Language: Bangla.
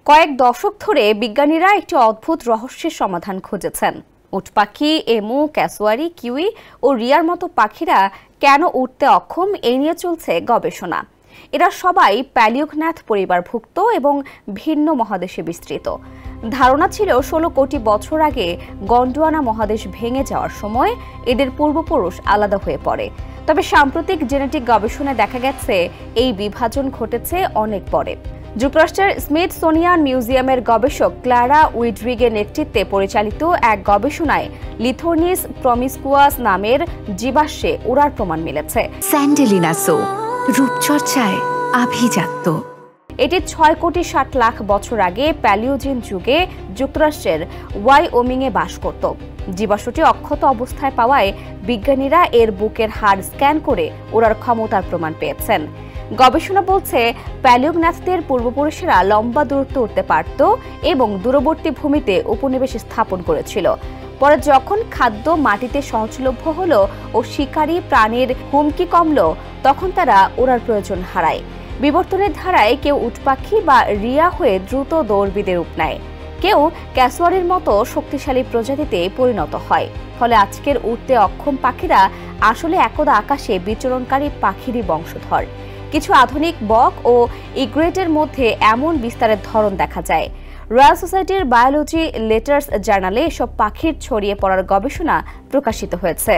কয়েক দশক ধরে বিজ্ঞানীরা একটি অদ্ভুত রহস্যের সমাধান খুঁজেছেন। উট পাখি, এমু, ক্যাসোয়ারি, কিউই ও রিয়ার মতো পাখিরা কেন উড়তে অক্ষম এই নিয়ে চলছে গবেষণা। এরা সবাই প্যালিওগন্যাথ পরিবারভুক্ত এবং ভিন্ন মহাদেশে বিস্তৃত। ধারণা ছিল 16 কোটি বছর আগে গন্ডোয়ানা মহাদেশ ভেঙে যাওয়ার সময় এদের পূর্বপুরুষ আলাদা হয়ে পড়ে। তবে সাম্প্রতিক জেনেটিক গবেষণায় দেখা গেছে এই বিভাজন ঘটেছে অনেক পরে। যুক্তরাষ্ট্রের স্মিথসোনিয়ান মিউজিয়ামের গবেষক ক্লারা উইডরিগের নেতৃত্বে পরিচালিত এক গবেষণায় লিথোর্নিস প্রমিসকুয়াস নামের জীবাশ্মে উড়ার প্রমাণ মিলেছে। স্যান্ডেলিনা সো রূপচর্চায় আভিজাত্য। এটি 6 কোটি 60 লাখ বছর আগে প্যালিওজিন যুগে যুক্তরাষ্ট্রের ওয়াইওমিংয়ে বাস করত। জীবাশ্মটি অক্ষত অবস্থায় পাওয়ায় বিজ্ঞানীরা এর বুকের হাড় স্ক্যান করে ওড়ার ক্ষমতার প্রমাণ পেয়েছেন। গবেষণা বলছে প্যালিওগন্যাথদের পূর্বপুরুষেরা লম্বা দূরত্ব উঠতে পারত এবং দূরবর্তী ভূমিতে উপনিবেশ স্থাপন করেছিল। পরে যখন খাদ্য মাটিতে সহজলভ্য হলো ও শিকারী প্রাণীর হুমকি কমল, তখন তারা ওড়ার প্রয়োজন হারায়। বিবর্তনের ধারায় কেউ উটপাখি বা রিয়া হয়ে দ্রুত দৌড়বিদের রূপ নেয়, কেউ ক্যাসোয়ারির মতো শক্তিশালী প্রজাতিতে পরিণত হয়। ফলে আজকের উড়তে অক্ষম পাখিরা আসলে একদা আকাশে বিচরণকারী পাখিরই বংশধর। কিছু আধুনিক বক ও ইগ্রেটের মধ্যে এমন বিস্তারের ধরন দেখা যায়। রয়্যাল সোসাইটির বায়োলজি লেটার্স জার্নালে এসব পাখির ছড়িয়ে পড়ার গবেষণা প্রকাশিত হয়েছে।